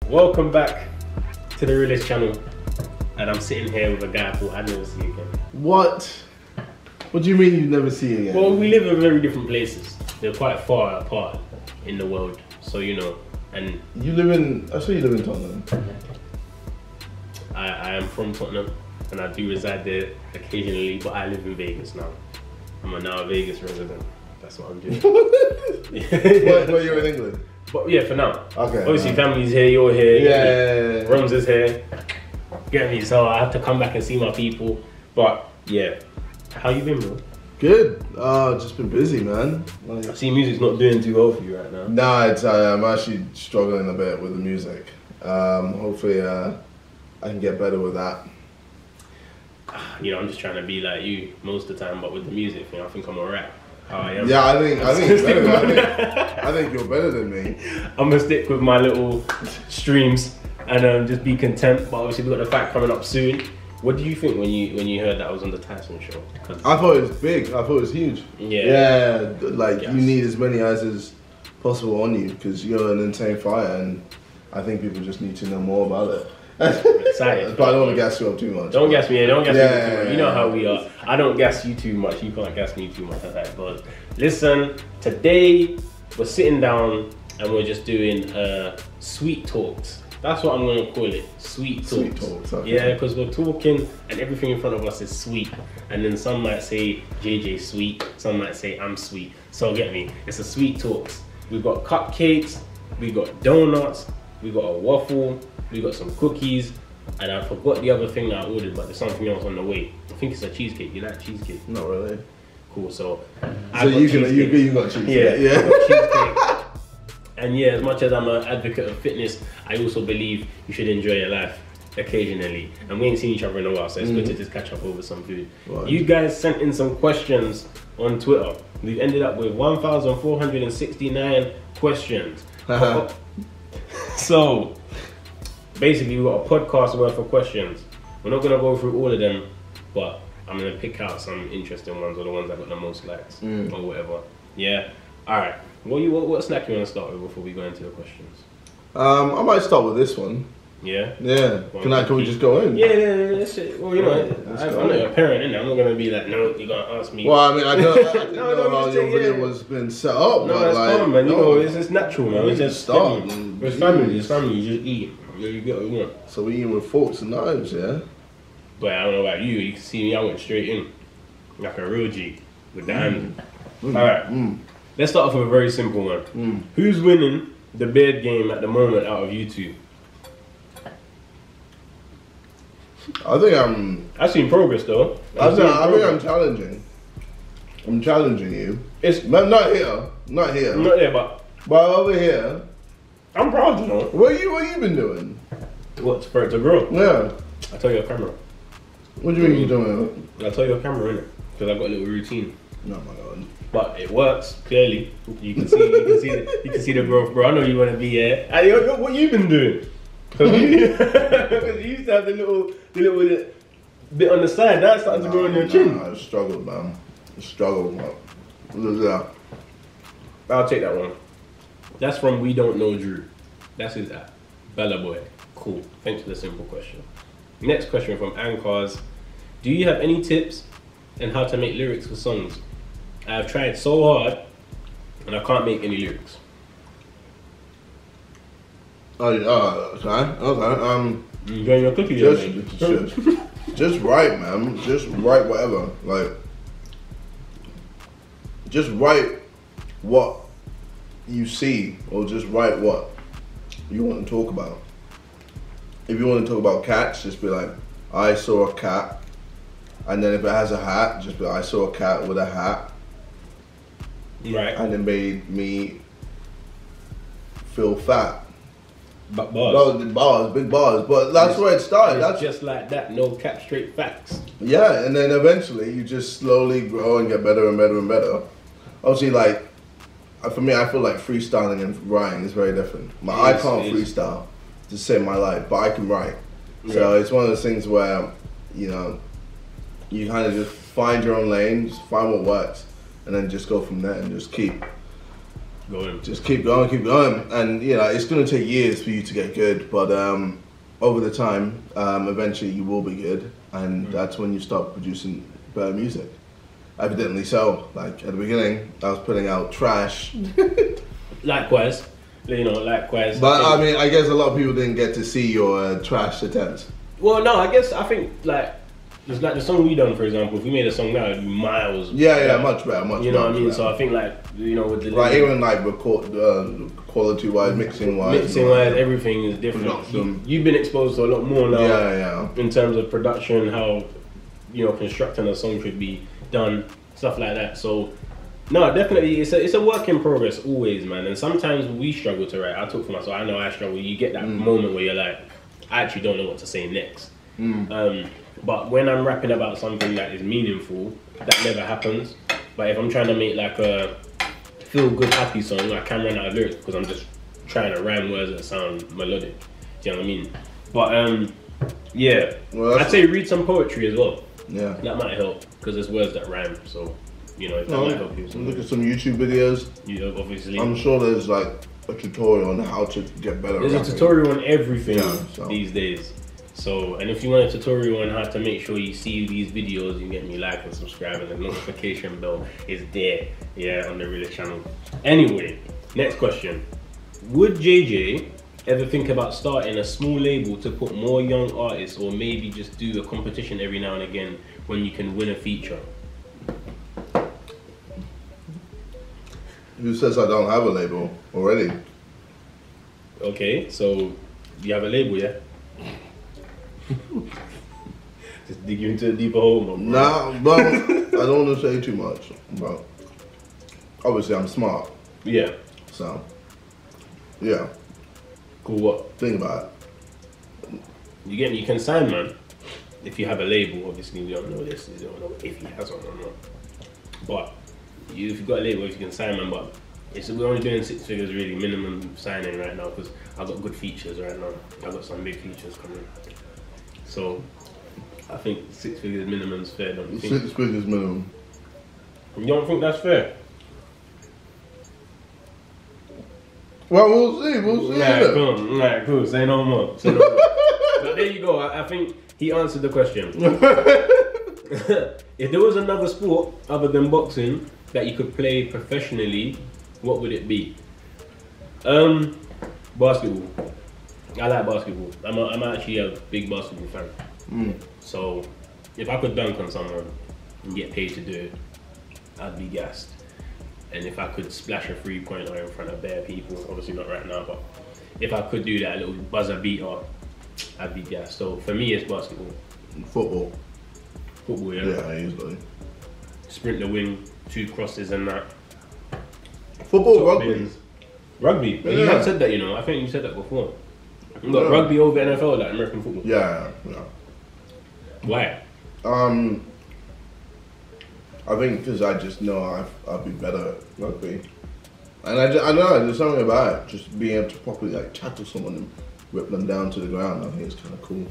Welcome back to the Realist channel, and I'm sitting here with a guy I thought I'd never see again. What? What do you mean you never see again? Well, we live in very different places. They're quite far apart in the world, so you know. And you live in, I saw you live in Tottenham. I am from Tottenham, and I do reside there occasionally, but I live in Vegas now. I'm now a Vegas resident. That's what I'm doing. Where you're in England? But yeah, for now. Okay. Obviously, family's here, you're here. Yeah. Rums is here. Get me? So I have to come back and see my people. But yeah, how you been, bro? Good. Just been busy, man. I see music's not doing too well for you right now. Nah, it's I'm actually struggling a bit with the music. Hopefully, I can get better with that. You know, I'm just trying to be like you most of the time, but with the music thing, I think I'm alright. How I am. Yeah, I think you're better. I think you're better than me. I'm gonna stick with my little streams and just be content. But obviously, we've got the fight coming up soon. What do you think when you heard that I was on the Tyson show? I thought it was big. I thought it was huge. Yeah. Yeah, like Yes. you need as many eyes as possible on you because you're an insane fighter, and I think people just need to know more about it. I'm excited. But I don't want to gas you up too much. Don't gas me in. Don't gas me Yeah, too much. You know how we are. I don't gas you too much. You can't gas me too much. That's how it goes. Listen, today we're sitting down and we're just doing sweet talks. That's what I'm going to call it. Sweet talks. Sweet talks, okay. Yeah, because we're talking and everything in front of us is sweet. And then some might say JJ sweet. Some might say I'm sweet. So get me. It's a sweet talks. We've got cupcakes. We got donuts. We got a waffle. We got some cookies. And I forgot the other thing that I ordered, but there's something else on the way. I think it's a cheesecake. You like cheesecake? Not really. Cool. So You got cheesecake. Yeah. I got cheesecake. And yeah, as much as I'm an advocate of fitness, I also believe you should enjoy your life occasionally. And we ain't seen each other in a while, so it's good to just catch up over some food. Right. You guys sent in some questions on Twitter. We've ended up with 1,469 questions. So basically, we've got a podcast worth of questions. We're not gonna go through all of them, but I'm gonna pick out some interesting ones or the ones that got the most likes or whatever. Yeah. All right. What snack you want to start with before we go into the questions? I might start with this one. Yeah? Yeah. Can we just go in? Yeah, that's it. Well, you know, I'm not your parent, innit? I'm not going to be like, no, you're going to ask me. Well, I mean, I didn't know how your video was been set up. No, but it's like, fun, man. You know, it's natural, man. It's just start. It's family. It's family. You just eat. You get what you want. So we eating with forks and knives, yeah? But I don't know about you. You can see me, I went straight in. Like a real G. With the hand. All right. Let's start off with a very simple one. Who's winning the beard game at the moment out of you two? I think I'm... I've seen progress though. I think I'm challenging. I'm challenging you. It's not here. Not there, but over here. I'm proud, you know. What you been doing? What, for it to grow? Yeah. I tell you a camera. What do you mean you're doing? I tell you a camera, innit? Because I've got a little routine. Oh my god. But it works, clearly. You can see the growth, bro. I know you want to be here. What you been doing? Because you used to have the little bit on the side. Now it's starting to grow on your chin. I struggled, man. Yeah. I'll take that one. That's from We Don't Know Drew. That's his app. Bella Boy. Cool. Thanks for the simple question. Next question from Ankars. Do you have any tips on how to make lyrics for songs? I've tried so hard and I can't make any lyrics. Okay. You enjoying your cookie? Just write, man. Just write whatever. Like, just write what you see, or just write what you want to talk about. If you want to talk about cats, just be like, I saw a cat. And then if it has a hat, just be like, I saw a cat with a hat. Right. And it made me feel fat. But bars. No, big bars. But that's where it started. That's just like that. No cap, straight facts. Yeah, and then eventually you just slowly grow and get better and better and better. Obviously, like, for me, I feel like freestyling and writing is very different. I can't freestyle to save my life, but I can write. Yeah. So it's one of those things where, you know, you kind of just find your own lane, just find what works, and then just go from there and just keep going. Just keep going, and you know it's going to take years for you to get good, but over the time, eventually you will be good, and that's when you start producing better music. Evidently so. Like at the beginning, I was putting out trash. Likewise. Likewise. But I mean, I guess a lot of people didn't get to see your trash attempts. Well, no, I think there's like the song we done, for example. If we made a song now, it'd be miles. Yeah, much better. You know what I mean? Better. So I think with the even like record quality wise, mixing wise, everything is different. You've been exposed to a lot more now. Yeah. In terms of production, how constructing a song should be done, stuff like that. So. No, definitely, it's a work in progress always, man. And sometimes we struggle to write. I talk for myself. I know I struggle. You get that moment where you're like, I actually don't know what to say next. But when I'm rapping about something that is meaningful, that never happens. But if I'm trying to make like a feel-good, happy song, I can run out of lyrics because I'm just trying to rhyme words that sound melodic. Do you know what I mean? But yeah, I'd say read some poetry as well. Yeah, that might help because there's words that rhyme. So. If that might help you. Look at some YouTube videos. Obviously. I'm sure there's like a tutorial on how to get better. There's a tutorial on everything these days. So, and if you want a tutorial on how to make sure you see these videos, you get me, like and subscribe, and the notification bell is there, on the Realist channel. Anyway, next question. Would JJ ever think about starting a small label to put more young artists, or maybe just do a competition every now and again when you can win a feature? Who says I don't have a label already? Okay, so you have a label, yeah? Just dig you into a deeper hole, man. Nah, but I don't want to say too much. But obviously, I'm smart. Yeah. So, yeah. Cool. What? Think about it. You can sign, man. If you have a label, obviously we don't know this. You don't know if he has one or not. But if you've got a label, if you can sign, man. But we're only doing 6 figures really minimum signing right now because I've got good features right now. I've got some big features coming. So I think 6 figures minimum is fair, don't you think? 6 figures minimum. You don't think that's fair? Well, we'll see. We'll see. Nah, cool. Say no more. But there you go. I think he answered the question. If there was another sport other than boxing that you could play professionally, what would it be? Basketball. I like basketball. I'm actually a big basketball fan. So if I could dunk on someone and get paid to do it, I'd be gassed. And if I could splash a 3-pointer in front of bare people, obviously not right now, but if I could do that, a little buzzer beater, I'd be gassed. So for me, it's basketball. Football. Football, yeah. Yeah, easily. Sprint the wing, 2 crosses and that. Football, rugby. Rugby. Yeah. You have said that, I think you said that before. But rugby over NFL, like American football. Yeah. Why? I think because I just know I'll be better at rugby, and I know there's something about it, just being able to properly like tackle someone and whip them down to the ground. I think it's kind of cool.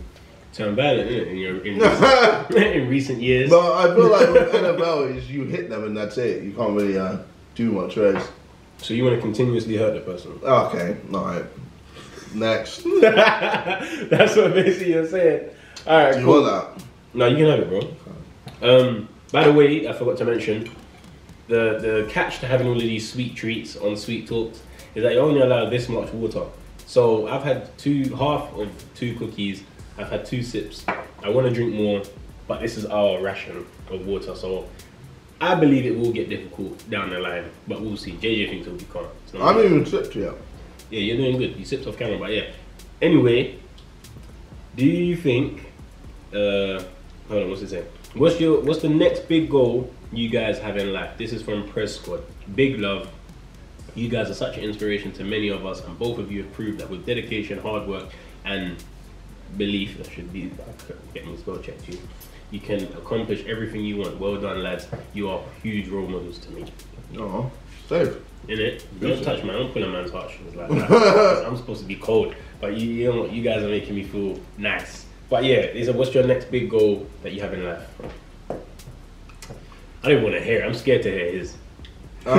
Sound violent, isn't it? In recent years. But I feel like with NFL is you hit them and that's it. You can't really do much else. So you want to continuously hurt the person? Okay, alright. Next. That's what basically you're saying. Alright, do you cool. want that? No, you can have it, bro. By the way, I forgot to mention, the catch to having all of these sweet treats on Sweet Talks is that you only allow this much water. So I've had half of 2 cookies, I've had 2 sips. I want to drink more, but this is our ration of water. So I believe it will get difficult down the line, but we'll see. JJ thinks it'll be calm. I haven't even sipped yet. Yeah, you're doing good. You sipped off camera, but yeah. Anyway, do you think, hold on, what's it saying? What's the next big goal you guys have in life? This is from Press Squad. Big love. You guys are such an inspiration to many of us, and both of you have proved that with dedication, hard work, and belief, that should be getting me spell checked too, you can accomplish everything you want. Well done, lads. You are huge role models to me. Oh, safe. Innit? Don't touch man. Don't pull a man's heartstrings like that. I'm supposed to be cold, but you know what? You guys are making me feel nice. But yeah, what's your next big goal that you have in life? I don't want to hear it. I'm scared to hear his. No.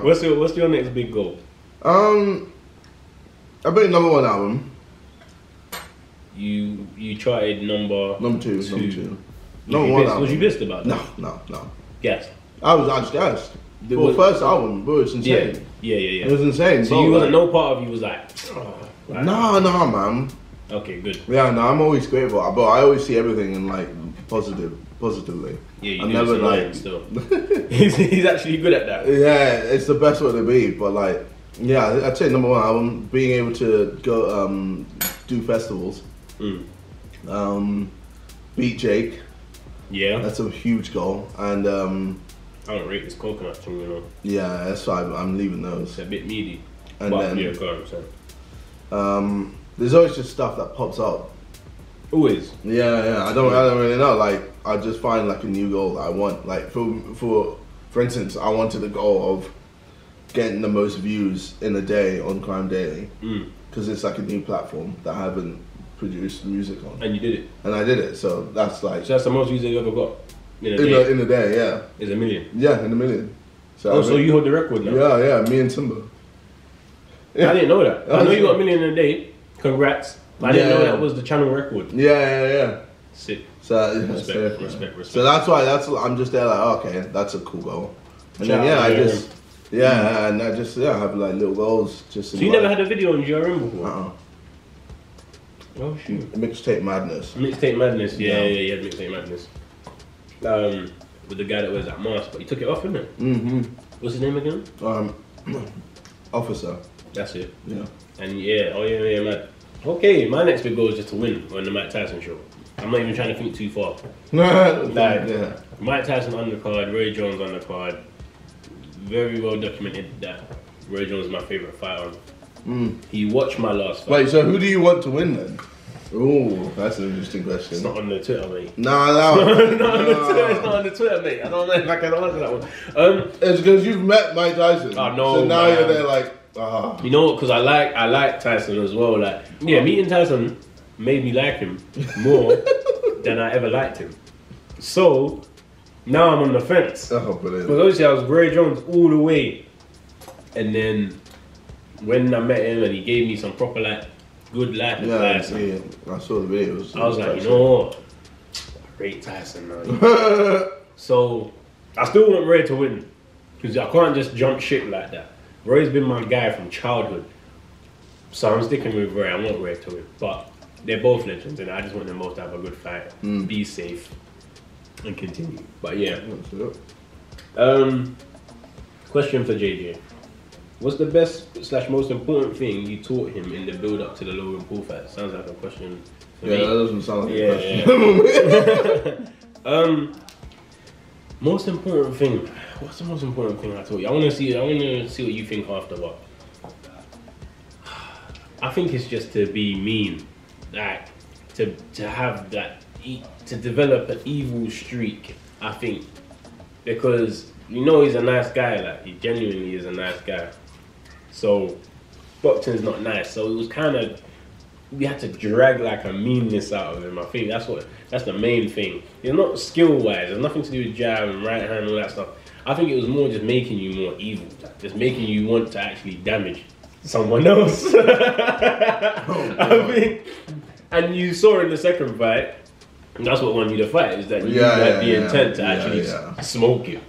What's your next big goal? I think number one album. You tried number two. Number one album. Was you pissed about that? No. Yes. I was gassed. The first album, bro, it's insane. Yeah. It was insane. So you wasn't, no part of you was like, no, man. Okay, good. Yeah, no, I'm always grateful, but I always see everything in like positively. Yeah, you I'm do never like. Still. he's actually good at that. Yeah, it's the best way to be. But like, yeah, I'd say number one album, being able to go do festivals, beat Jake. Yeah, that's a huge goal, and I don't rate this coconut thing, you know. Yeah, that's why I'm leaving those. It's a bit meaty. And but, then yeah, go on, so. There's always just stuff that pops up. Always. Yeah. I don't really know. Like, I just find like a new goal that I want. Like for instance, I wanted the goal of getting the most views in a day on Crime Daily because it's like a new platform that I haven't produced music on. And you did it. And I did it. So that's like. So that's the most views you ever got in a day. Yeah. Is 1 million. Yeah, in 1 million. So so you hold the record now. Yeah. Me and Timber. Yeah. I didn't know that. I know you got 1 million in a day. Congrats. I didn't know that was the channel record. Yeah. Sick. So respect. So that's why I'm just there like, okay, that's a cool goal. And then I have like little goals. Just so you never had a video on GRM before? Oh shoot. Mixtape Madness. Yeah, Mixtape Madness. With the guy that wears that mask, but he took it off, isn't it? Mm-hmm. What's his name again? Officer. That's it. Yeah. And yeah, mad. Okay, my next big goal is just to win on the Mike Tyson show. I'm not even trying to think too far. Mike Tyson undercard, Roy Jones undercard. Very well documented that Roy Jones is my favourite fighter. He watched my last fight. Wait, so who do you want to win then? Oh, that's an interesting question. It's not on the Twitter, mate. No. It's not on the Twitter, mate. I don't know if I can answer that one. It's because you've met Mike Tyson. Oh, no, so now you're there like, You know what? Because I like Tyson as well. Like, meeting Tyson made me like him more than I ever liked him. So now I'm on the fence. Oh, brilliant. Because obviously I was Roy Jones all the way, and then when I met him and he gave me some proper good life advice. Yeah, I saw the videos. I was like, you know what? Rate Tyson now. So I still want Roy to win because I can't just jump ship like that. Roy's been my guy from childhood, so I'm sticking with Roy. I want Roy to win, but they're both legends, and I just want them both to have a good fight, be safe, and continue. But yeah. Question for JJ. What's the best / most important thing you taught him in the build up to the Logan Paul fight? Sounds like a question for me. That doesn't sound like a question. Most important thing. What's the most important thing I taught you? I wanna see what you think after, but I think it's just to be mean. Like to have that to develop an evil streak, I think. Because he's a nice guy, like he genuinely is a nice guy. So boxing's not nice. So it was kinda we had to drag like a meanness out of him. I think that's the main thing. It's not skill wise, there's nothing to do with jab and right hand and all that stuff. I think it was more just making you more evil, just making you want to actually damage someone else. I mean, and you saw in the second fight, and that's what won you the fight, is that you had the intent to actually smoke it.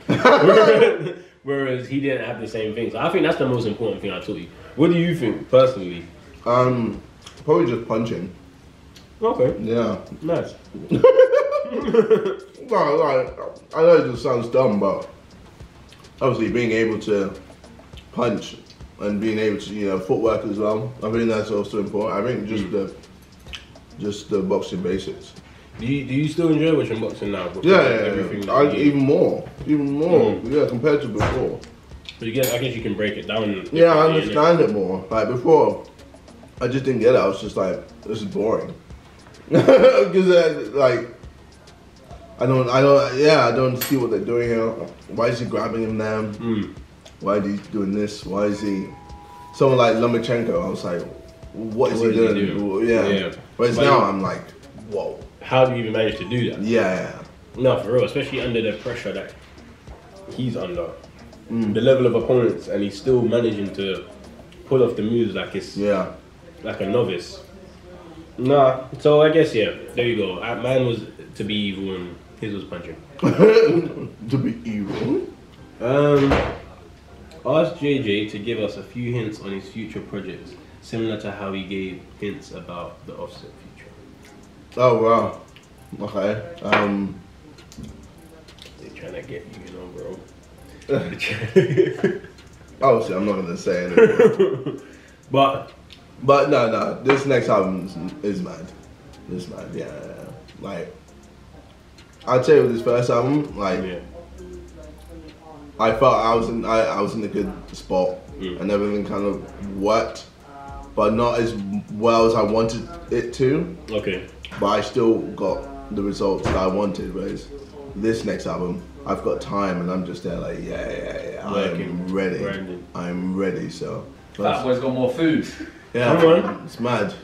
Whereas he didn't have the same thing. So I think that's the most important thing I taught you. What do you think, personally? Probably just punching. Okay. Yeah. Nice. Well, I know it just sounds dumb, but obviously being able to punch and being able to, footwork as well. I think that's also important. I think just the boxing basics. Do you still enjoy watching boxing now? Yeah. Even more. Yeah, compared to before. But I guess you can break it down. Yeah, I understand it more. Like before, I just didn't get it. I was just like, this is boring. Because I don't see what they're doing here. Why is he grabbing him now? Why is he doing this? Why is he? Someone like Lomachenko, I was like, what is he doing? Yeah. Whereas now I'm like, whoa. How do you even manage to do that? Yeah. No, for real, especially under the pressure that he's under. The level of opponents, and he's still managing to pull off the moves like it's like a novice. Nah, so I guess there you go. Mine was to be evil and his was punching. To be evil. Ask JJ to give us a few hints on his future projects, similar to how he gave hints about the Offset future. Oh wow. Okay. They're trying to get you, bro. Obviously, I'm not gonna say anything. but no. This next album is mad. It's mad. Yeah. Like, I'd say with this first album, like, I felt I was in a good spot and everything kind of worked, but not as well as I wanted it to. Okay. But I still got the results that I wanted. Whereas this next album, I've got time and I'm just there like, I'm ready. Branded. I'm ready, so. That boy's got more food. Yeah, come on. It's mad.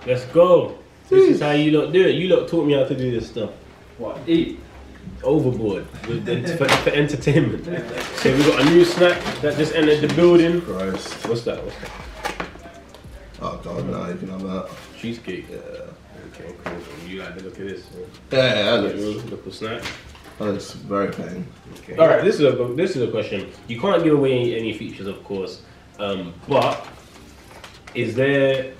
Let's go. This is how you lot do it. You lot taught me how to do this stuff. What? Eat. Overboard for entertainment. So we got a new snack that just entered the building. Christ. What's that? Oh God, no, you can have that. Cheesecake. Okay, cool. You like the look of this? Yeah, that Little snack. looks very plain. Okay. All right, this is a question. You can't give away any features, of course, but is there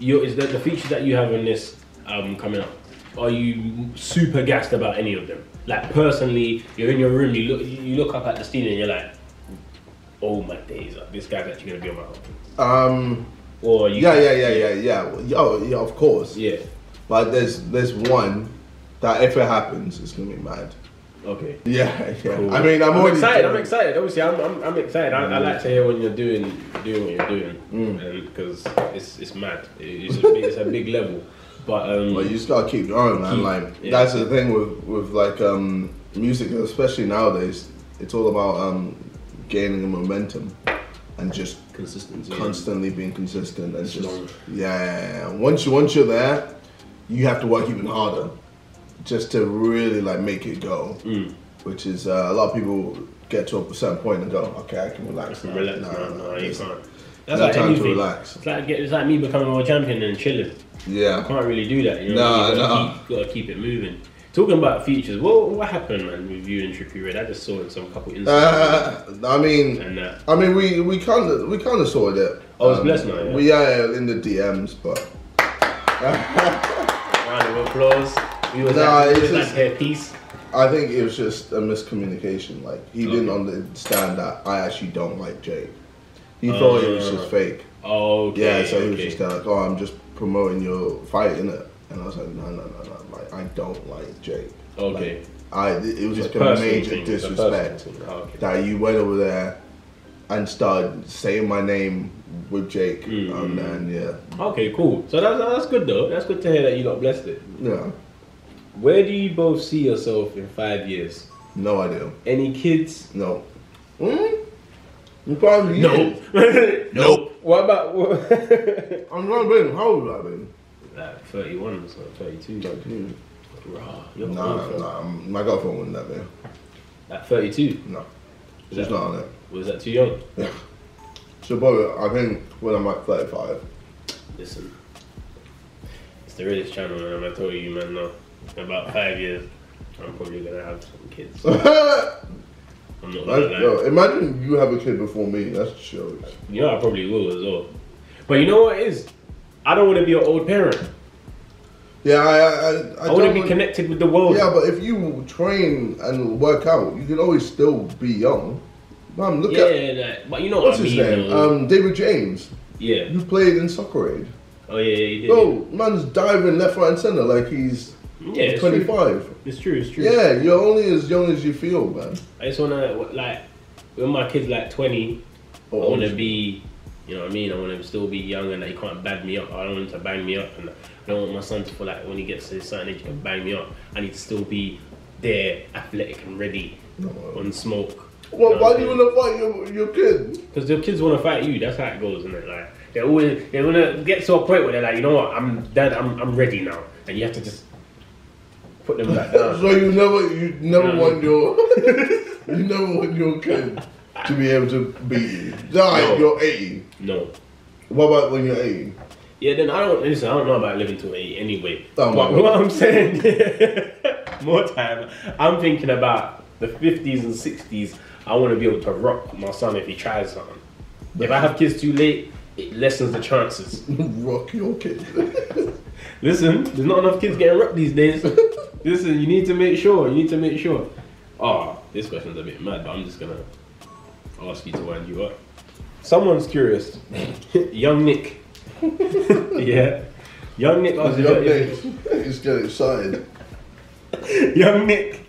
the features that you have in this album coming up? Are you super gassed about any of them? Like, personally, you're in your room, you look up at the ceiling and you're like, oh my days, this guy's actually gonna be on my album. Or you yeah. Oh yeah, of course. Yeah. But there's one that if it happens, it's gonna be mad. Okay. Yeah. Cool. I mean, I'm excited. I'm excited. Obviously, I'm excited. I like to hear when you're doing what you're doing, and because it's mad. It's a big level. But you just gotta keep going, man. That's the thing with like music, especially nowadays. It's all about gaining a momentum and just consistency, constantly being consistent, and just Once you're there, you have to work even harder just to really like make it go. Which is a lot of people get to a certain point and go, okay, I can relax. No, you can't. That's no like time anything. to relax. It's like me becoming a world champion and chilling. Yeah. I can't really do that. You gotta keep it moving. Talking about features, what happened, man, with you and Trippie Redd? I just saw in some couple instances. I mean, we kind of sorted it. Oh, it's blessed now. Yeah? We are in the DMs, but round of applause. It's like hair piece. I think it was just a miscommunication. Like, he didn't understand that I actually don't like Jake. He thought it was just fake. Okay. Yeah, so he was just like, oh, I'm just promoting your fight, innit? And I was like, no. Like, I don't like Jake. Okay. Like, it was like a major disrespect that you went over there and started saying my name with Jake. And then, Okay, cool. So that's good though. That's good to hear that you lot blessed it. Yeah. Where do you both see yourself in 5 years? No idea. Any kids? No. Probably Nope. Nope. What about? I'm not being. How old have I been? Like 31 or so, 32. 32. Nah, my girlfriend wouldn't let me. Like 32? No. She's not on it. Was that too young? Yeah. So probably, I think when I'm like 35. Listen, it's the realest channel, man. I told you, man, no. In about 5 years, I'm probably gonna have some kids. I'm not gonna lie. Yo, imagine you have a kid before me. That's jokes. You know, I probably will as well. But you know what it is? I don't want to be an old parent. Yeah, I want to be connected with the world. Yeah, but if you train and work out, you can always still be young. Man, look at. But you know what's what I his mean? name? David James. Yeah. You played in Soccer Aid. Oh yeah, he did. Bro, man's diving left, right, and center like he's 25. It's true. Yeah, you're only as young as you feel, man. I just wanna when my kid's like 20, I wanna be, you know what I mean? I want to still be young and that he can't bang me up. I don't want him to bang me up, and I don't want my son to feel like when he gets to a certain age he can bang me up. I need to still be there, athletic and ready on smoke. Well, why do you want to fight your kid? Because the kids want to fight you. That's how it goes, isn't it? Like they want to get to a point where they're like, you know what, I'm ready now, and you have to just put them back down. So you never want your You never want your kid to be able to beat you. No. You're 80. No. What about when you're 80? Yeah, then I don't know about living to 80 anyway. Oh, but what I'm saying, more time, I'm thinking about the 50s and 60s. I want to be able to rock my son if he tries something. If I have kids too late, it lessens the chances. Rock your kid. Listen, there's not enough kids getting rocked these days. Listen, you need to make sure. Oh, this question's a bit mad, but I'm just gonna ask you to wind you up. Someone's curious. Young Nick. Yeah. Young Nick. He's getting excited. Young Nick.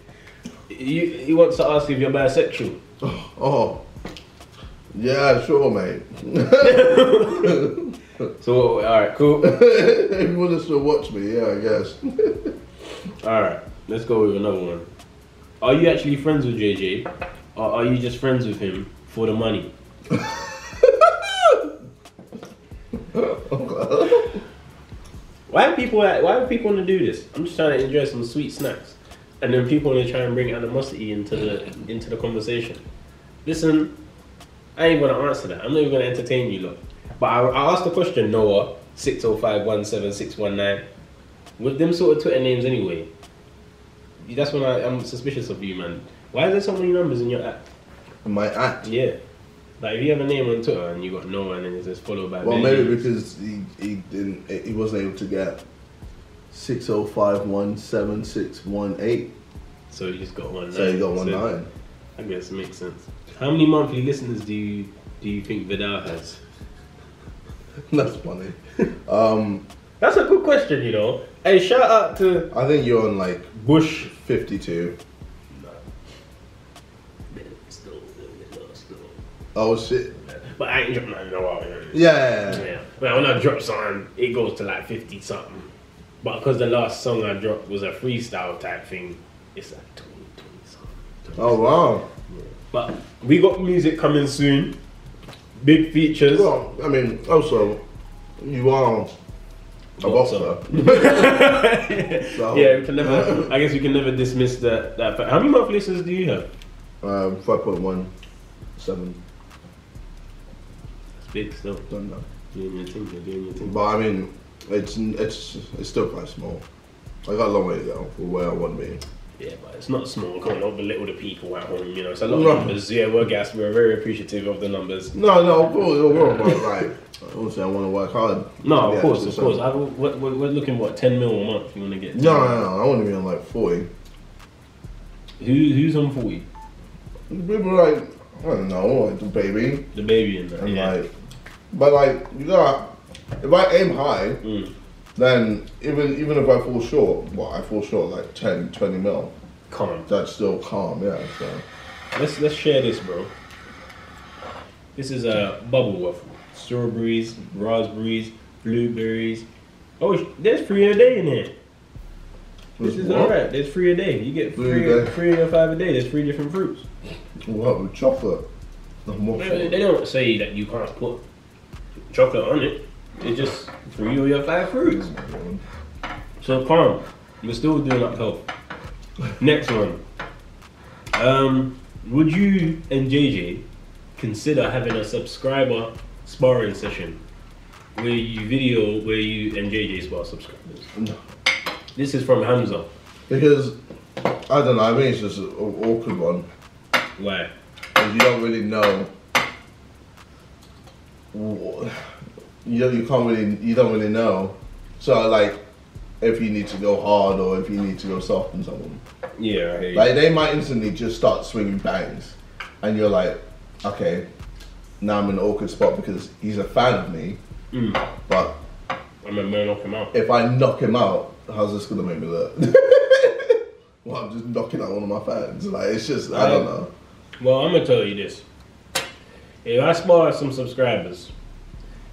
He wants to ask if you're bisexual. Oh. Yeah, sure, mate. So, alright, cool. If you want to still watch me, yeah, I guess. Alright, let's go with another one. Are you actually friends with JJ? Or are you just friends with him for the money? Why do people want to do this? I'm just trying to enjoy some sweet snacks, and then people want to try and bring animosity into the conversation. Listen, I ain't gonna answer that. I'm not even gonna entertain you lot. But I asked the question, Noah 605176119, with them sort of Twitter names anyway. That's when I'm suspicious of you, man. Why is there so many numbers in your app? In my app? Yeah. Like if you have a name on Twitter and you got Noah and then it says followed by. Well, maybe because he wasn't able to get 605176118. So you just got 19. So you got 19. I guess it makes sense. How many monthly listeners do you think Vidal has? That's funny. That's a good question, you know. Hey, shout out to. I think you're on like Bush 52. No. Still. Oh shit. But I ain't dropped nothing in a while. Yeah. Well, when I drop something, it goes to like 50 something. But because the last song I dropped was a freestyle type thing, it's like 20 something. Oh wow. Yeah. But we got music coming soon. Big features. Well, I mean, also, you are a boxer. So, yeah, we can never. I guess we can never dismiss that fact. How many monthly listeners do you have? 5.17. It's big still. Don't know. Doing your thing. But I mean, it's still quite small. I got a long way to go for where I want to be. Yeah, but it's not small. Can't belittle the people at home. You know, it's a lot of numbers. Yeah, we're very appreciative of the numbers. No, of course, right. Obviously, I want to work hard. No, of course. We're looking 10 mil a month. You want to get? No, I want to be on like 40. Who's on 40? People like I don't know, like the baby. The baby in there. And yeah. like, but like you got, if I aim high. Then even if I fall short, I fall short like 10, 20 mil. Calm. That's still calm, yeah. So let's share this, bro. This is a bubble waffle. Strawberries, raspberries, blueberries. Oh, there's 3 a day in here. This is alright. There's 3 a day. You get 3 or 5 a day. There's 3 different fruits. What with chocolate? They don't say that you can't put chocolate on it. It's just 3 or 5 fruits. So calm. We're still doing up health. Next one. Would you and JJ consider having a subscriber sparring session where you and JJ spar subscribers? No. This is from Hamza. Because I don't know. I think it's just an awkward one. Why? Because you don't really know. You don't really know. So like, if you need to go hard or if you need to go soft on someone. Yeah, I hear you. Like they might instantly just start swinging bangs, and you're like, okay, now I'm in an awkward spot because he's a fan of me. But I'm gonna knock him out. if I knock him out, how's this gonna make me look? Well, I'm just knocking out one of my fans. Like it's just I don't know. Well, I'm gonna tell you this. If I spar some subscribers.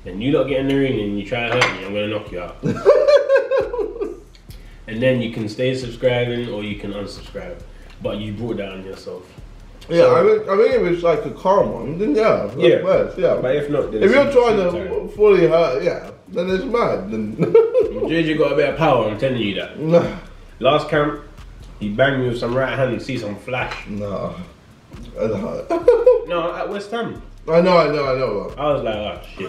And you don't get in the ring and you try to hurt me, I'm gonna knock you out. And then you can stay subscribing or you can unsubscribe. But you brought that on yourself. Yeah, so, I think if it's like a calm one, then yeah. Worse, yeah. But if not, then if you're trying to fully hurt, yeah, then it's mad. Then JJ got a bit of power, I'm telling you that. No. Last camp, he banged me with some right hand and see some flash. No. No, at West Ham. I know. I was like, oh shit.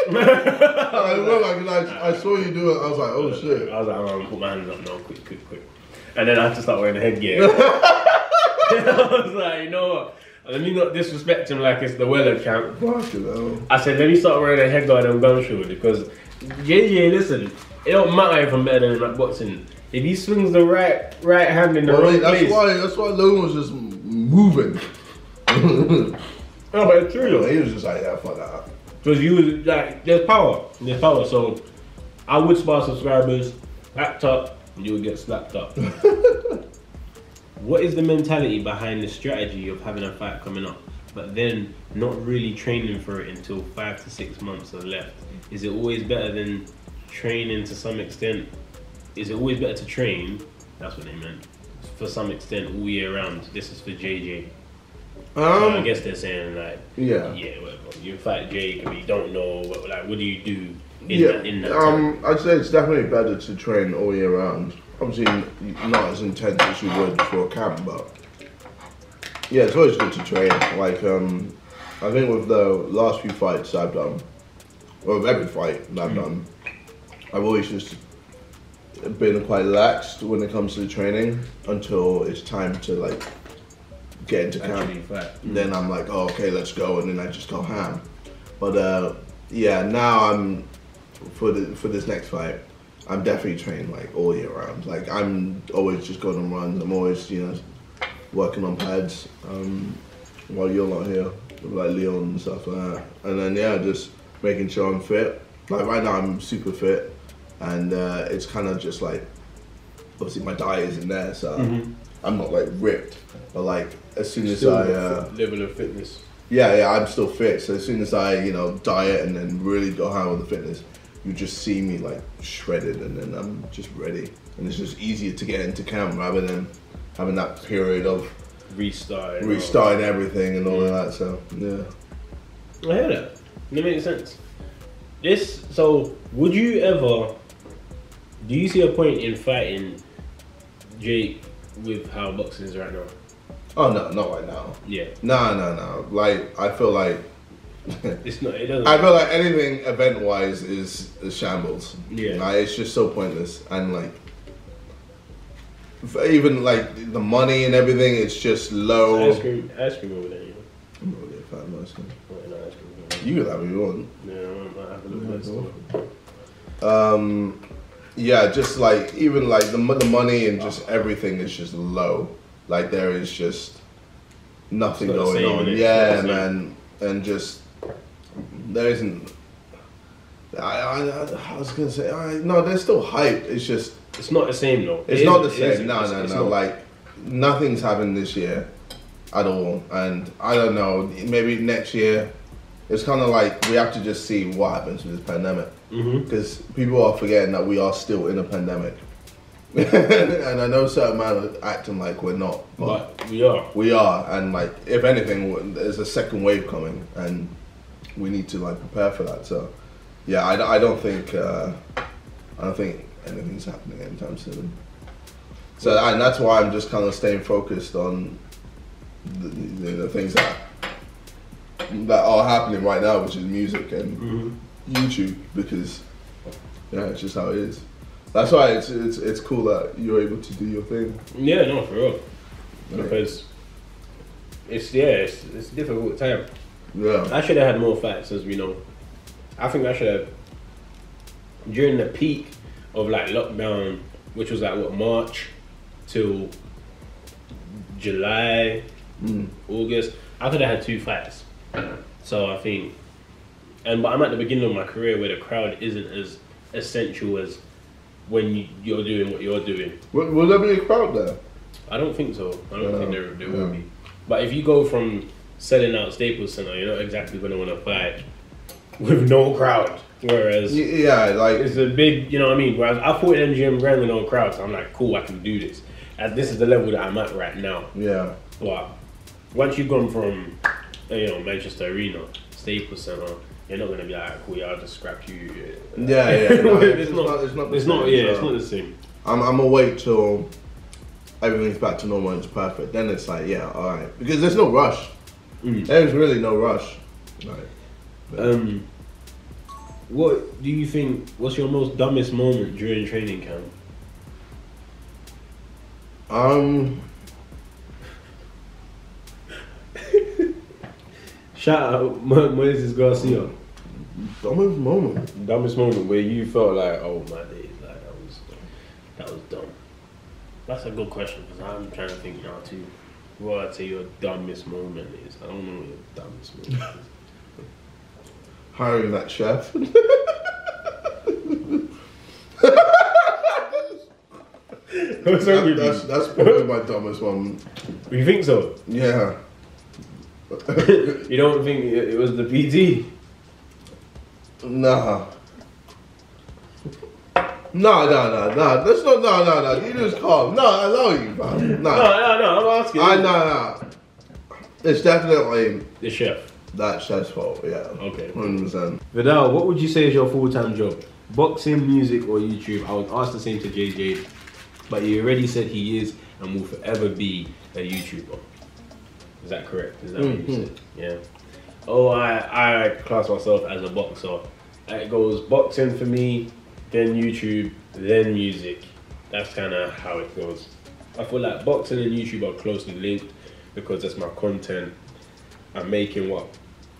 I remember, like, I saw you do it. I was like, oh shit. I was like, I'm gonna put my hands up. No, quick. And then I had to start wearing the headgear. I was like, you know what? Let me not disrespect him like it's the Weller camp. I said, let me start wearing a headguard and gun shield because JJ, listen, it don't matter if I'm better than him at boxing. If he swings the right hand in the wrong place. That's why Logan was just moving. No, but it's true though. He was just like, yeah, fuck that. Because you was like, there's power. So I would spar subscribers, act up, and you would get slapped up. What is the mentality behind the strategy of having a fight coming up, but then not really training for it until 5 to 6 months are left? Is it always better than training to some extent? Is it always better to train? That's what they meant. For some extent, all year round. This is for JJ. I guess they're saying like, yeah, whatever. You fight Jake, but you don't know what do you do in that time? I'd say it's definitely better to train all year round. Obviously, not as intense as you would for a camp, but yeah, it's always good to train. Like, I think with the last few fights I've done, or with every fight that I've done, I've always just been quite laxed when it comes to training until it's time to like get into camp. Then I'm like, oh, okay, let's go, and then I just go ham. But yeah, now I'm for this next fight, I'm definitely trained like all year round. Like I'm always just going on runs. I'm always working on pads while you're not here, with like Leon and stuff like that. And then yeah, just making sure I'm fit. Like right now I'm super fit, and it's kind of just like obviously my diet isn't there, so I'm not like ripped, but like as soon as I level of fitness. Yeah, I'm still fit. So as soon as I diet and then really go hard with the fitness, you just see me like shredded, and then I'm just ready. And it's just easier to get into camp rather than having that period of restarting everything and all of that. So yeah, I hear that. That makes sense. So would you ever? Do you see a point in fighting Jake with how boxing is right now? Oh no, not right now. Yeah. No. Like I feel like it's not. It doesn't. I feel like anything event-wise is shambles. Yeah. Like, it's just so pointless, and like even like the money and everything, it's just low. Ice cream over there. I'm not really a fan of ice cream. No, ice cream. You can have what you want. Yeah, I might have a little bit. Yeah, just like even like the money and just everything is just low. Like there is just nothing going on. Yeah, man, and just there isn't. I was gonna say no. There's still hype. It's just it's not the same though. It's not the same. No. Like nothing's happened this year at all, and I don't know. Maybe next year. It's kind of like we have to just see what happens with this pandemic, because people are forgetting that we are still in a pandemic. And I know certain men are acting like we're not, but we are. We are, and like if anything, there's a second wave coming, and we need to like prepare for that. So, yeah, I don't think anything's happening anytime soon. So, and that's why I'm just kind of staying focused on the things that are happening right now, which is music and YouTube, because yeah, it's just how it is. That's why it's cool that you're able to do your thing. Yeah, no, for real. Because it's a difficult time. Yeah. I should have had more fights, as we know. I think I should have, during the peak of like lockdown, which was like what, March till July, August, I could have had 2 fights. So I think, but I'm at the beginning of my career where the crowd isn't as essential as when you're doing what you're doing. Will there be a crowd there? I don't think so. I don't think there will be. But if you go from selling out Staples Center, you're not exactly going to want to fight with no crowd. Whereas it's a big, you know what I mean? Whereas I fought at MGM with no crowd, so I'm like, cool, I can do this. And this is the level that I'm at right now. Yeah. But once you've gone from Manchester Arena, Staples Center, you're not gonna be like, cool, yeah, I'll just scrap you. Yeah. No, it's not the same. It's not the same. I'm gonna wait till everything's back to normal and it's perfect, then it's like, yeah, all right, because there's no rush. There's really no rush. Like, what do you think? What's your most dumbest moment during training camp? Shout out Moises Garcia. Dumbest moment. Dumbest moment where you felt like, oh my days, like that was dumb. That's a good question because I'm trying to think now too. What I'd say your dumbest moment is. I don't know what your dumbest moment is. Hiring that chef. That's probably my dumbest one. You think so? Yeah. You don't think it was the PT? Nah. No. That's not. No. You just calm. No, I know you, man. No. I'm asking. No. It's definitely The chef. that chef's fault. Yeah. Okay. 100%. Vidal, what would you say is your full-time job? Boxing, music, or YouTube? I would ask the same to JJ, but he already said he is and will forever be a YouTuber. Is that correct? Is that what you said? Yeah. Oh, I class myself as a boxer. It goes boxing for me, then YouTube, then music. That's kind of how it goes. I feel like boxing and YouTube are closely linked because that's my content. I'm making what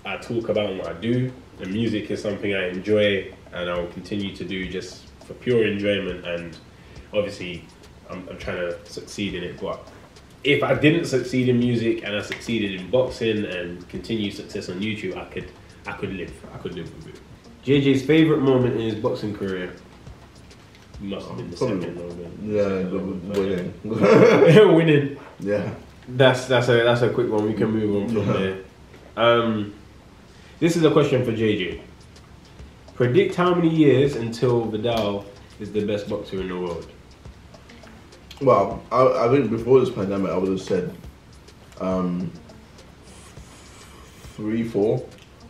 I talk about and what I do. And music is something I enjoy and I will continue to do just for pure enjoyment. And obviously, I'm trying to succeed in it. But if I didn't succeed in music and I succeeded in boxing and continue success on YouTube, I could live with it. JJ's favorite moment in his boxing career must have been the second moment. Yeah, winning. Winning. Yeah. That's a quick one. We can move on from there. This is a question for JJ. Predict how many years until Vidal is the best boxer in the world. Well, I think before this pandemic, I would have said 3, 4.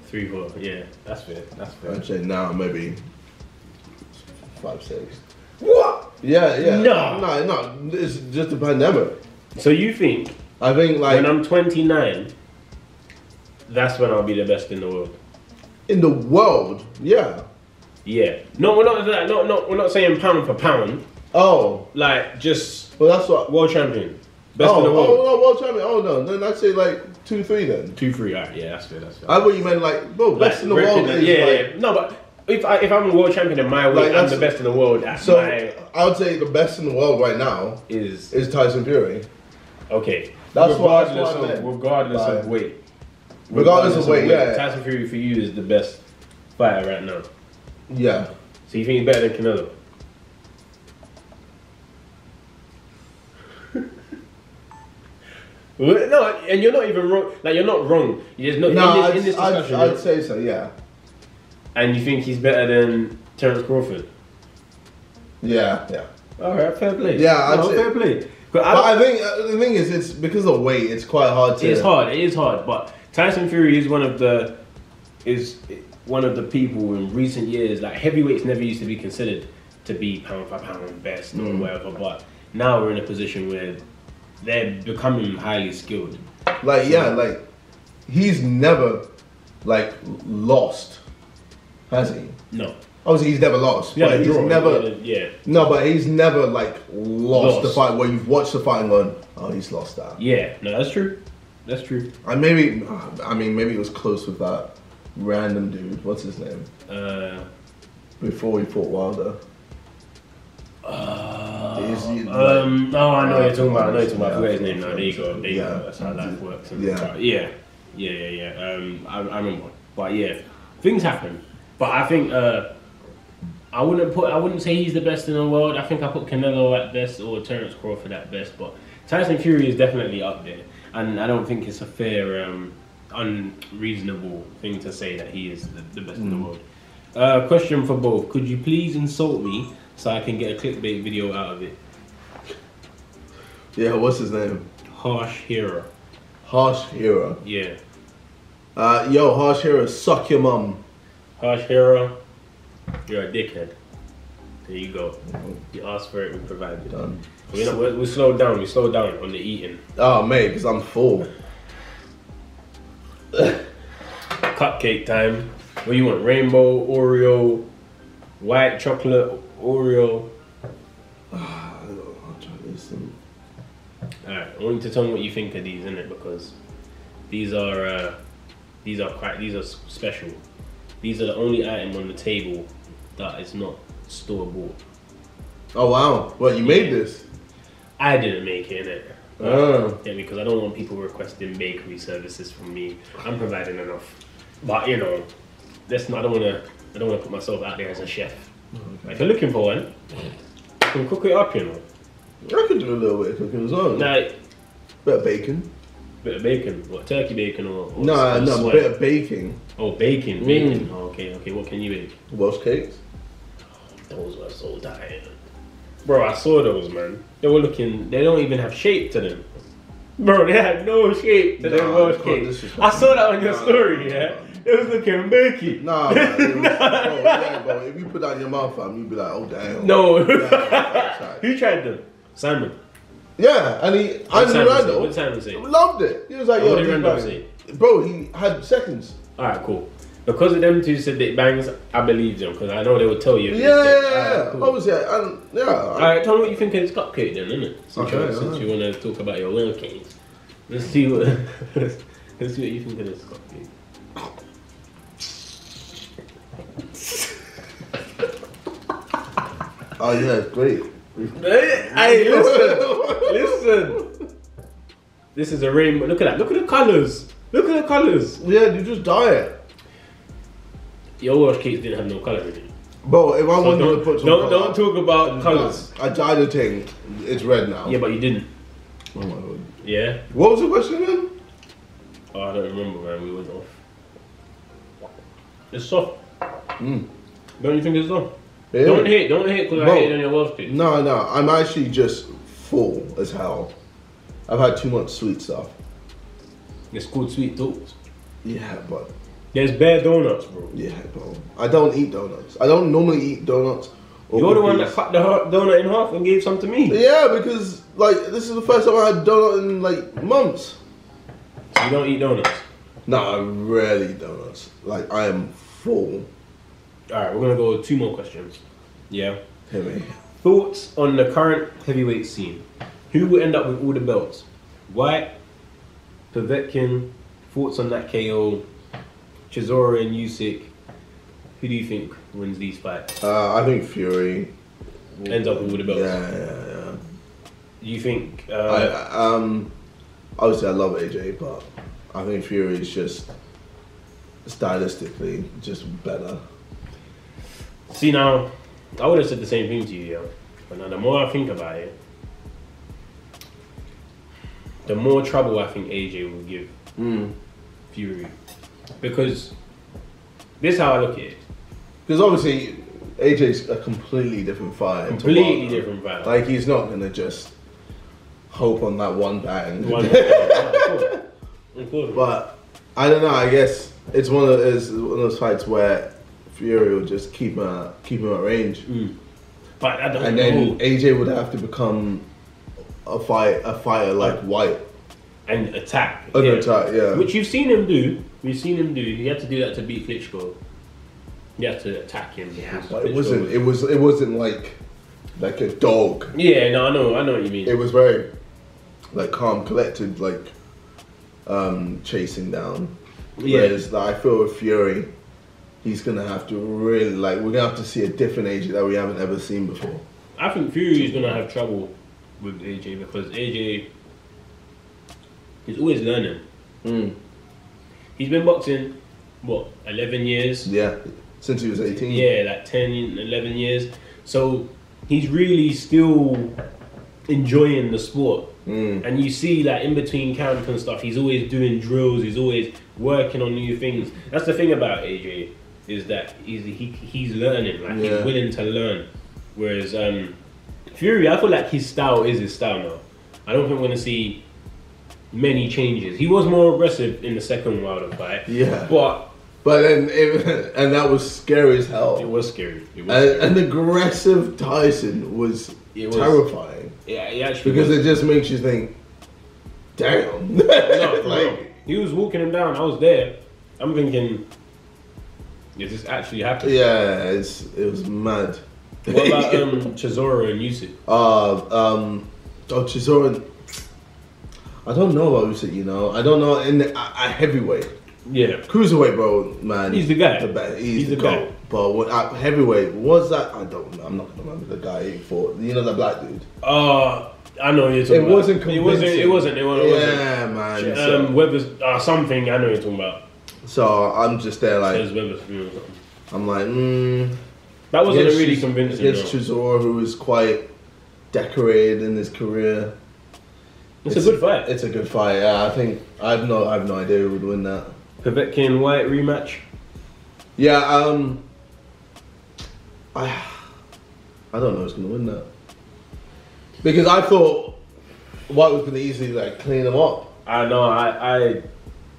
3, 4. Yeah, that's fair. I'd say now maybe 5, 6. What? Yeah. No. It's just a pandemic. So you think? I think like when I'm 29, that's when I'll be the best in the world. In the world, yeah. Yeah. No, we're not that. We're not saying pound for pound. Oh, like just. Well, that's what world champion, best in the world. Oh no, world champion. Oh no, then I'd say like 2, 3 then. 2, 3. Alright, yeah, that's fair. I thought you meant like, bro, best in the world is yeah. No, but if I'm a world champion in my way, I'm the best in the world. I would say the best in the world right now is Tyson Fury. Okay. That's regardless of weight. Regardless of weight, yeah. Tyson Fury for you is the best fighter right now. Yeah. So you think he's better than Canelo? No, and you're not even wrong. Like you're not wrong. There's no in this discussion. I'd say so, yeah. And you think he's better than Terence Crawford? Yeah. All right, fair play. Yeah, fair play. But I think the thing is, it's because of weight. It's quite hard to. It is hard. But Tyson Fury is one of the people in recent years. Like heavyweights never used to be considered to be pound for pound best or whatever. But now we're in a position where they're becoming highly skilled. Like he's never lost, has he? No. Obviously, he's never lost. Yeah, but he's never. Yeah. No, but he's never lost the fight where you've watched the fight and gone, oh, he's lost that. Yeah, no, that's true. And maybe it was close with that random dude. What's his name? Before he fought Wilder. I know what you're talking about. I forgot his name now. There you go. That's how life works. Yeah. I remember. But yeah, things happen. But I think I wouldn't say he's the best in the world. I think I put Canelo at best or Terence Crawford at best. But Tyson Fury is definitely up there, and I don't think it's a fair, unreasonable thing to say that he is the best in the world. Question for both: could you please insult me so I can get a clickbait video out of it? Yeah, what's his name? Harsh Hero. Harsh Hero. Yeah. Harsh Hero, suck your mum. Harsh Hero, you're a dickhead. There you go. You asked for it, we provided. Done. We slowed down. We slowed down on the eating. Oh, mate, because I'm full. Cupcake time. What you want? Rainbow, Oreo, white chocolate, Oreo. I'll try this. Alright, I want you to tell me what you think of these, innit? Because these are special. These are the only item on the table that is not store bought. Oh wow! What, you made this? I didn't make it, innit? Oh. Yeah, because I don't want people requesting bakery services from me. I'm providing enough. But you know, I don't wanna put myself out there as a chef. Okay. If you're looking for one, I can cook it up, you know. I could do a little bit of cooking as well. Like Bit of bacon. bit of bacon. What, turkey bacon or No, sweat? bit of baking. Oh, bacon. Oh, okay. What can you bake? Welsh cakes. Those were so tired. Bro, I saw those, man. They don't even have shape to them. Bro, they had no shape to them Welsh cakes. I saw that on your story, yeah? It was looking bakey. Nah, man. Bro, if you put that in your mouth, fam, you'd be like, oh, damn. No. Yeah, Who tried them? Simon. yeah, and Randall What Simon say? loved it. He was like, yo, What did these Randall bangs. say? Bro, he had seconds. Alright, cool. Because of them two said they bangs, I believe them because I know they would tell you. Yeah. Cool. Obviously, yeah. Alright, tell me what you think of this cupcake then, innit? Okay, Since you want to talk about your little cakes. Let's see what let's see what you think of this cupcake. Oh, yeah, it's great. Hey, listen. This is a rainbow. Look at that. Look at the colours. Yeah, you just dye it. Your Welsh cakes didn't have no colour in it. Bro, if I So wanted to put some don't talk about colours. I dyed the thing. It's red now. Yeah, but you didn't. Oh my god. Yeah? What was the question again? Oh, I don't remember, man. We went off. It's soft. Don't you think it's soft? Yeah. Don't hate because I Bro, hate on your Welsh cake. No, I'm actually just full as hell. I've had too much sweet stuff. It's called sweet talks. Yeah, but There's bare donuts, bro. yeah, bro. I don't eat donuts. I don't normally eat donuts. Or You're the one that cookies. cut the donut in half and gave some to me. Yeah, because like this is the first time I had donut in like months. So you don't eat donuts. No, I rarely eat donuts. Like I am full. Alright, we're gonna go with 2 more questions. Yeah. Hear me. Thoughts on the current heavyweight scene? Who will end up with all the belts? White, Povetkin, thoughts on that KO, Chisora and Usyk. Who do you think wins these fights? I think Fury Ends up with all the belts. Yeah. Do you think? Obviously I love AJ, but I think Fury is just stylistically just better. See now, I would have said the same thing to you, yo. But now the more I think about it, the more trouble I think AJ will give Fury. Because this is how I look at it. Because obviously AJ's a completely different fighter. to Completely Wilder. different fighter. Like he's not gonna just hope on that one bang. Of course. But I don't know. I guess it's one of those fights where Fury will just keep him at range, But I don't and know. then AJ would have to become a fighter like White. And attack. Attack, yeah. Which you've seen him do. He had to do that to beat Klitschko. You have to attack him. Yeah, because but it Klitschko wasn't. It wasn't like a dog. Yeah, no, I know what you mean. It was very like calm, collected, like chasing down. Yeah. Whereas like, I feel with Fury, he's gonna have to really we're gonna have to see a different AJ that we haven't ever seen before. I think Fury is gonna have trouble with AJ because AJ is always learning. He's been boxing, 11 years? Yeah, since he was 18. Yeah, like 10, 11 years. So he's really still enjoying the sport. And you see like in between camp and stuff, he's always doing drills, he's always working on new things. That's the thing about AJ, is that he's learning, like he's willing to learn. Whereas Fury, I feel like his style is his style now. I don't think we're gonna see many changes. He was more aggressive in the second Wilder fight. Yeah. But But then, and that was scary as hell. It was scary. It was scary. And aggressive Tyson was terrifying. Yeah, actually because it just makes you think, damn. No, he was walking him down. I was there. I'm thinking, is this actually happening? Yeah, it was mad. What about Chisora and Usyk? Chisora. I don't know about Usyk. You know, I don't know in at heavyweight. Yeah, cruiserweight, bro, man. He's the guy. He's the guy. But what at heavyweight was that? I don't know. I'm not gonna remember the guy he fought. You know, the black dude. I know you're talking about. Wasn't convincing. It wasn't. Yeah, man. Weber's something. I know you're talking about. So I'm just there like. Weber's or something. I'm like, That wasn't really convincing. Against Chisora, who was quite decorated in his career. It's a good fight. It's a good fight. Yeah, I think I have no idea who would win that. Povetkin White rematch. Yeah, I don't know who's gonna win that because I thought White was gonna easily like clean him up. I know.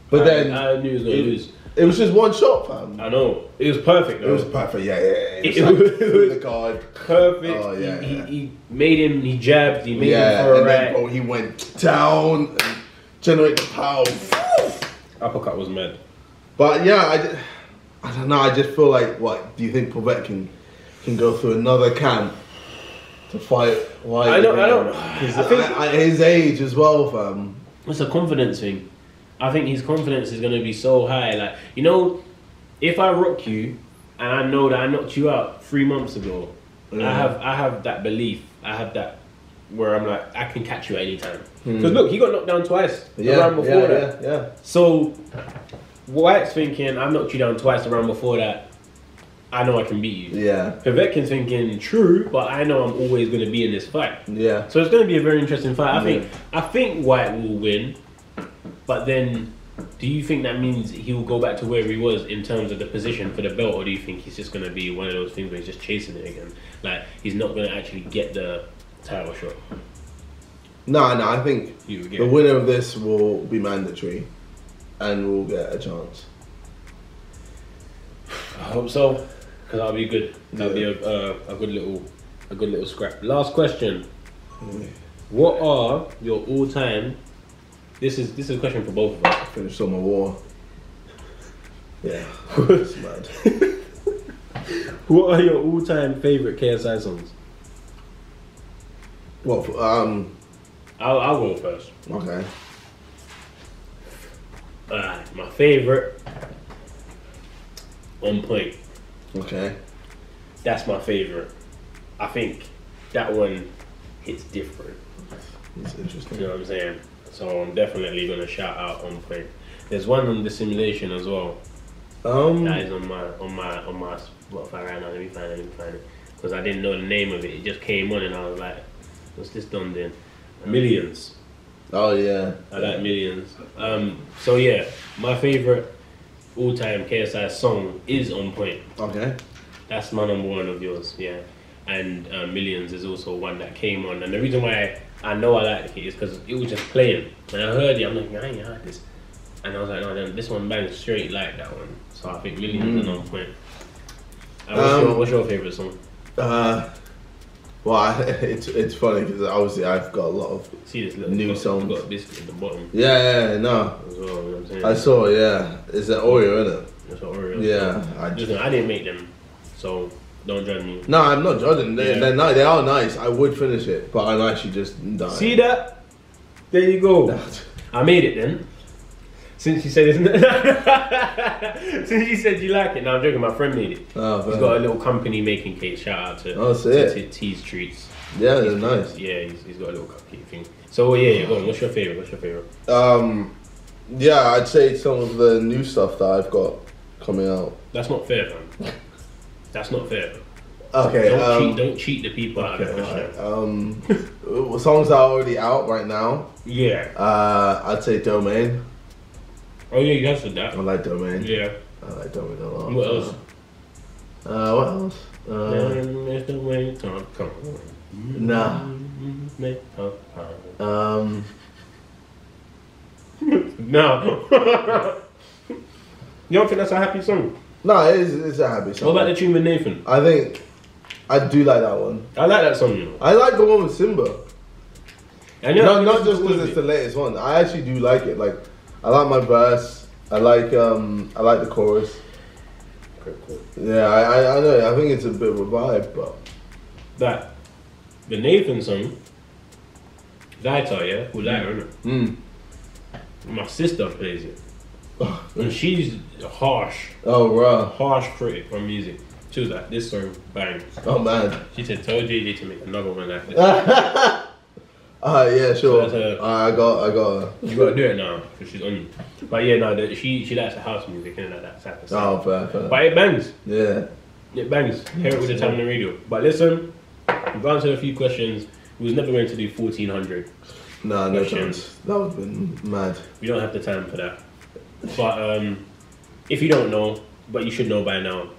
But then I knew he was gonna lose. It was just one shot, fam. I know. It was perfect. Though. It was perfect. Yeah. It was the guard. Perfect. Oh yeah. He made him. He jabbed. He made him for a right. Then, he went down and generated the power. Uppercut was mad. But yeah, I don't know. I just feel like, what do you think Povetkin can go through another camp to fight White? I don't. Because at his age as well, fam. It's a confidence thing. I think his confidence is going to be so high. Like, you know, if I rock you and I know that I knocked you out 3 months ago, I have that belief. I have that where I'm like, I can catch you at any time. Because look, he got knocked down twice the round before that. Yeah. So White's thinking, I've knocked you down twice the round before that. I know I can beat you. Yeah. Povetkin's thinking, true, but I know I'm always going to be in this fight. Yeah. So it's going to be a very interesting fight. I think White will win, but then do you think that means he will go back to where he was in terms of the position for the belt, or do you think he's just going to be one of those things where he's just chasing it again? Like, he's not going to actually get the title shot? No, I think the winner of this will be mandatory and will get a chance. I hope so, because that'll be good. That'll be a good little scrap. Last question. What are your all-time? This is a question for both of us. I finished on my war. Yeah, it's mad. What are your all-time favorite KSI songs? Well, I'll go first. Okay. My favorite, On Point. Okay. That's my favorite. I think that one hits different. It's interesting. You know what I'm saying? So I'm definitely gonna shout out On Point. There's one on The Simulation as well. That is on my Spotify right now. Let me find it. Because I didn't know the name of it. It just came on and I was like, what's this done then? Millions. Oh yeah. I like Millions. So yeah, my favorite all-time KSI song is On Point. Okay. That's my number one of yours, yeah. And Millions is also one that came on. And the reason why I know I like it is because it was just playing. When I heard it, I'm like, I ain't heard this. And I was like, no, this one bangs straight like that one. So I think Millions is On Point. What's your favorite song? Well, it's funny because obviously I've got a lot of new songs. Got a biscuit at the bottom. Yeah, no. As well, you know what I'm saying? I saw, yeah. It's an Oreo, isn't it? It's an Oreo. Yeah. I didn't make them, so don't judge me. No, I'm not judging. They're nice. They are nice. I would finish it, but I'm actually just dying. See that? There you go. I made it then. Since you said since you said you like it, now I'm joking. My friend made it. Oh, he's got a little company making cakes. Shout out to T's Treats. Yeah, they're nice. Yeah, he's got a little cupcake thing. So yeah, go on. What's your favorite? Yeah, I'd say some of the new stuff that I've got coming out. That's not fair, man. That's not fair. Okay. Don't cheat the people out of the question. Right. Songs that are already out right now. Yeah. I'd say Domain. Oh yeah, you have said that. I like Domain. Yeah. I like Domain a lot. What else? What else? Nah. No. You don't think that's a happy song? No, it's a happy song. What about the tune with Nathan? I think I do like that one. I like that song, you know. I like the one with Simba. And you know, Not just because it's the latest one. I actually do like it. Like, I like my verse. I like the chorus. Okay, cool. Yeah, I know. I think it's a bit of a vibe, but The Nathan song, Vidal, yeah, who like her, innit? My sister plays it, and she's harsh. Oh, right. Harsh critic on music. She was like, this song bang. Oh man. She said, tell JJ to make another one like this. Yeah, sure. So I got her. You gotta do it now because she's on you. But yeah, no, she likes the house music and like that type of stuff. Oh, fair. But it bangs. Yeah. It bangs. Hear it with the time on the radio. But listen, we've answered a few questions. We was never going to do 1400. No chance. That would have been mad. We don't have the time for that. But if you don't know, but you should know by now,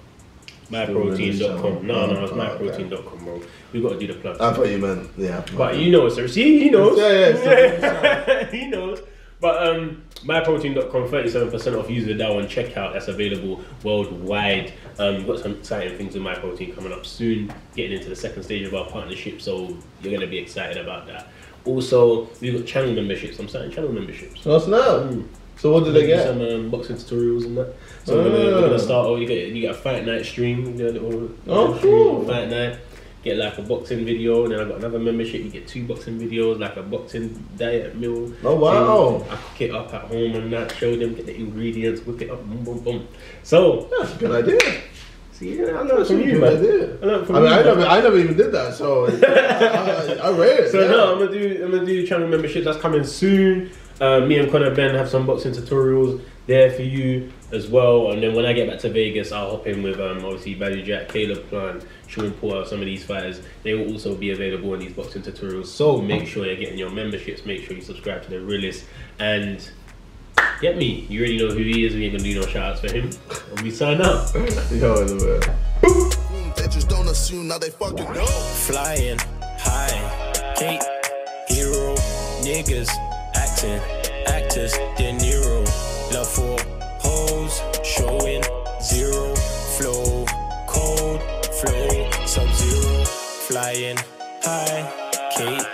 myprotein.com. No, it's myprotein.com, bro. We got to do the plug. I thought you meant, yeah. But you know, sir. See, he knows. Yeah. He knows. But myprotein.com, 37% off. Use Vidal on checkout. That's available worldwide. We've got some exciting things with MyProtein coming up soon. Getting into the second stage of our partnership, so you're going to be excited about that. Also, we've got channel memberships. I'm starting channel memberships. Oh, snap. So what do they get? Some boxing tutorials and that. So we're gonna start. You get a fight night stream. You get a little cool. Fight night. Get like a boxing video, and then I've got another membership. You get 2 boxing videos, like a boxing diet meal. Oh wow! I cook it up at home and that. Show them, get the ingredients, whip it up, boom, boom, boom. So that's a good idea. See, I learned from you, man. I never even did that, so I read it. So no, I'm gonna do channel memberships. That's coming soon. Me and Connor Ben have some boxing tutorials there for you as well. And then when I get back to Vegas, I'll hop in with obviously Baddy Jack, Caleb Plant, Sean Porter, some of these fighters. They will also be available in these boxing tutorials. So make sure you're getting your memberships. Make sure you subscribe to the realist and get me. You already know who he is. We ain't gonna do no shout outs for him. And we sign up. Yo, they just don't assume, now they fucking know. Flying high, Kate, hero, niggas, acting, actors, De Niro, love for hoes, showing zero, flow, cold, flow, sub-zero, flying high, Kate.